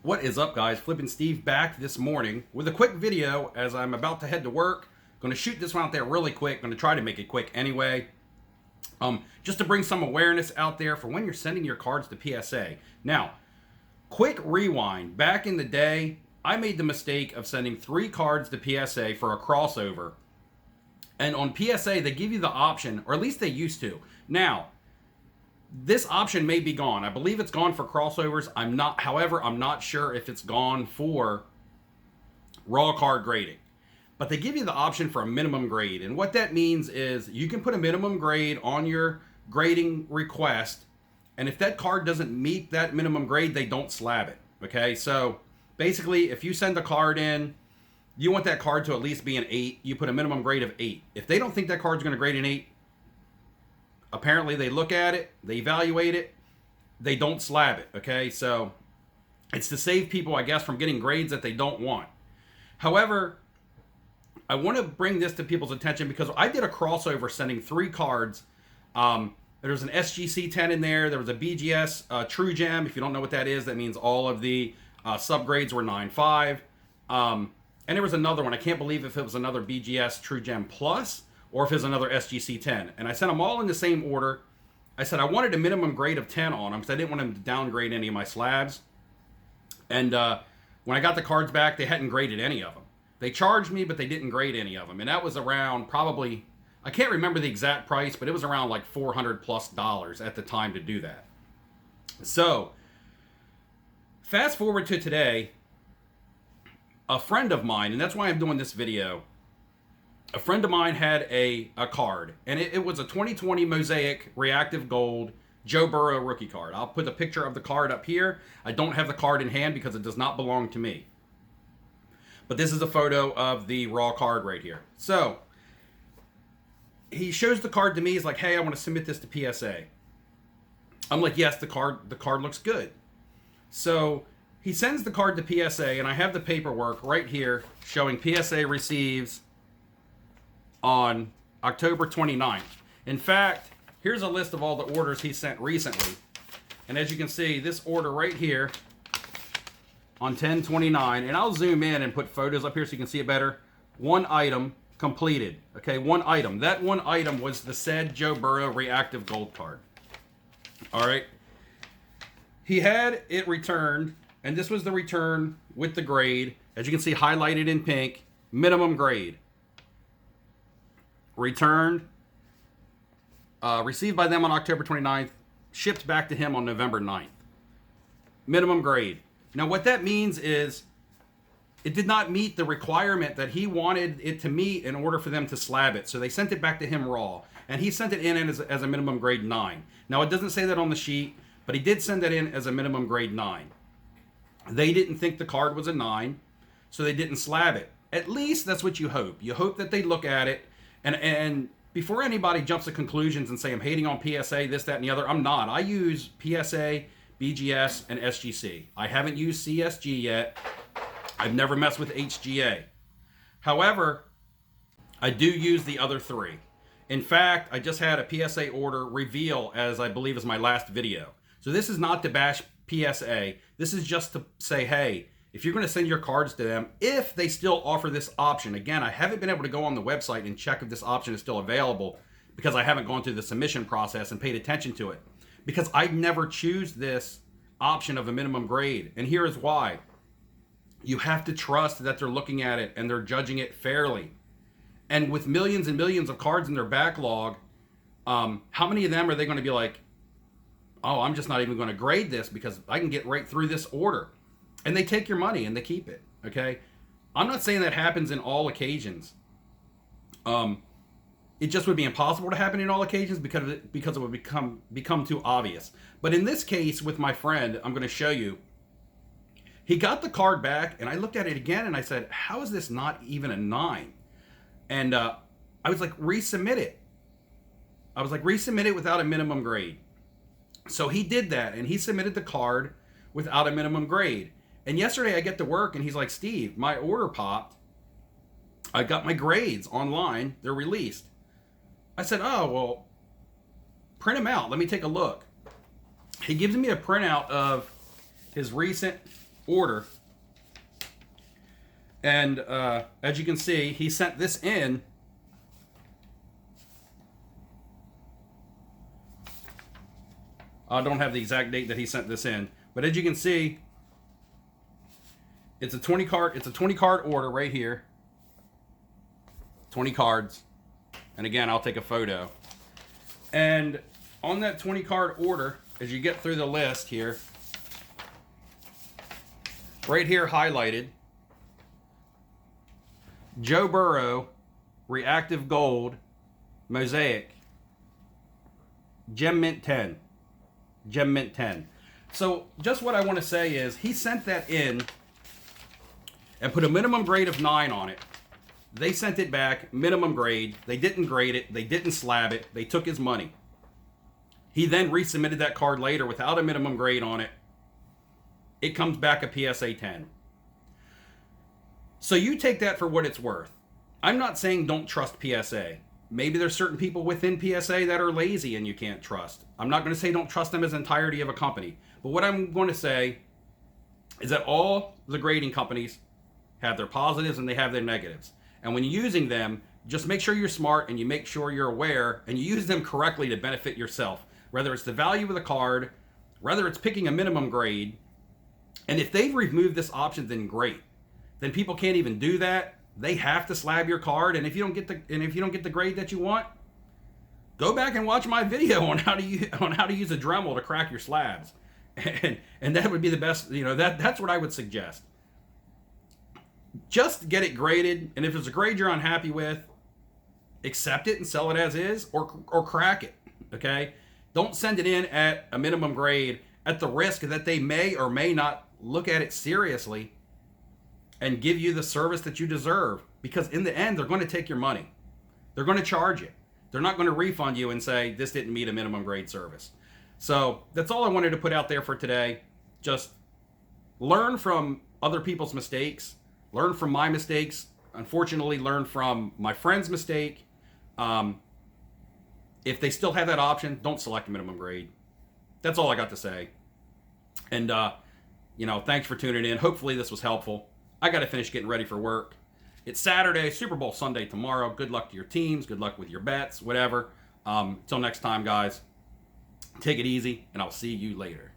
What is up, guys? Flippin' Steve back this morning with a quick video as I'm about to head to work. Going to shoot this one out there really quick. Going to try to make it quick anyway. Just to bring some awareness out there for when you're sending your cards to PSA. Now, quick rewind. Back in the day, I made the mistake of sending 3 cards to PSA for a crossover. And on PSA, they give you the option, or at least they used to. Now, this option may be gone. I believe it's gone for crossovers. However, I'm not sure if it's gone for raw card grading. But they give you the option for a minimum grade. And what that means is you can put a minimum grade on your grading request. And if that card doesn't meet that minimum grade, they don't slab it. Okay, so basically, if you send a card in, you want that card to at least be an 8. You put a minimum grade of 8. If they don't think that card's going to grade an 8, apparently they look at it, they evaluate it, they don't slab it, okay? So it's to save people, I guess, from getting grades that they don't want. However, I want to bring this to people's attention because I did a crossover sending 3 cards. There was an SGC 10 in there. There was a BGS True Gem. If you don't know what that is, that means all of the subgrades were 9.5. And there was another one. I can't believe if it was another BGS True Gem Plus or if it's another SGC 10. And I sent them all in the same order. I said I wanted a minimum grade of 10 on them because I didn't want them to downgrade any of my slabs. And when I got the cards back, they hadn't graded any of them. They charged me, but they didn't grade any of them. And that was around probably, I can't remember the exact price, but it was around like $400+ at the time to do that. So, fast forward to today, a friend of mine, and that's why I'm doing this video, a friend of mine had a card, and it was a 2020 Mosaic Reactive Gold Joe Burrow rookie card. I'll put a picture of the card up here. I don't have the card in hand because it does not belong to me. But this is a photo of the raw card right here. So, he shows the card to me. He's like, hey, I want to submit this to PSA. I'm like, yes, the card looks good. So, he sends the card to PSA, and I have the paperwork right here showing PSA receives on October 29th. In fact, here's a list of all the orders he sent recently. And as you can see, this order right here on 10/29, and I'll zoom in and put photos up here so you can see it better. 1 item completed. Okay, 1 item. That 1 item was the said Joe Burrow Reactive Gold card. All right. He had it returned, and this was the return with the grade. As you can see, highlighted in pink, minimum grade. Returned, received by them on October 29th, shipped back to him on November 9th. Minimum grade. Now, what that means is it did not meet the requirement that he wanted it to meet in order for them to slab it. So they sent it back to him raw, and he sent it in as a minimum grade 9. Now, it doesn't say that on the sheet, but he did send that in as a minimum grade 9. They didn't think the card was a 9, so they didn't slab it. At least that's what you hope. You hope that they look at it, and before anybody jumps to conclusions and say I'm hating on PSA, this, that, and the other, I'm not. I use PSA, BGS, and SGC. I haven't used CSG yet. I've never messed with HGA. However, I do use the other 3. In fact, I just had a PSA order reveal as I believe is my last video. So this is not to bash PSA. This is just to say, hey, if you're going to send your cards to them, if they still offer this option. Again, I haven't been able to go on the website and check if this option is still available because I haven't gone through the submission process and paid attention to it. Because I never choose this option of a minimum grade. And here is why. You have to trust that they're looking at it and they're judging it fairly. And with millions and millions of cards in their backlog, how many of them are they going to be like, oh, I'm just not even going to grade this because I can get right through this order. And they take your money and they keep it, okay? I'm not saying that happens in all occasions. It just would be impossible to happen in all occasions because it would become too obvious. But in this case, with my friend, I'm going to show you. He got the card back, and I looked at it again, and I said, how is this not even a 9? And I was like, resubmit it. I was like, resubmit it without a minimum grade. So he did that, and he submitted the card without a minimum grade. And yesterday I get to work, and he's like, Steve, my order popped. I got my grades online. They're released. I said, oh, well, print them out. Let me take a look. He gives me a printout of his recent order. And as you can see, he sent this in. I don't have the exact date that he sent this in, but as you can see, it's a 20 card. It's a 20 card order right here. 20 cards, and again, I'll take a photo. And on that 20 card order, as you get through the list here, right here highlighted, Joe Burrow, Reactive Gold, Mosaic, Gem Mint 10. Gem Mint 10. So just what I want to say is he sent that in and put a minimum grade of 9 on it. They sent it back, minimum grade. They didn't grade it. They didn't slab it. They took his money. He then resubmitted that card later without a minimum grade on it. It comes back a PSA 10. So you take that for what it's worth. I'm not saying don't trust PSA. Maybe there's certain people within PSA that are lazy and you can't trust. I'm not going to say don't trust them as entirety of a company. But what I'm going to say is that all the grading companies have their positives and they have their negatives. And when you're using them, just make sure you're smart and you make sure you're aware and you use them correctly to benefit yourself. Whether it's the value of the card, whether it's picking a minimum grade. And if they've removed this option, then great. Then people can't even do that. They have to slab your card, and if you don't get the grade that you want, go back and watch my video on how to use a Dremel to crack your slabs, and that would be the best. That's what I would suggest. Just get it graded, and if it's a grade you're unhappy with, accept it and sell it as is, or crack it. Okay, don't send it in at a minimum grade at the risk that they may or may not look at it seriously and give you the service that you deserve, because in the end, they're going to take your money. They're going to charge you. They're not going to refund you and say, this didn't meet a minimum grade service. So that's all I wanted to put out there for today. Just learn from other people's mistakes. Learn from my mistakes. Unfortunately, learn from my friend's mistake. If they still have that option, don't select a minimum grade. That's all I got to say. And, thanks for tuning in. Hopefully this was helpful. I got to finish getting ready for work. It's Saturday, Super Bowl Sunday tomorrow. Good luck to your teams. Good luck with your bets, whatever. Until next time, guys, take it easy, and I'll see you later.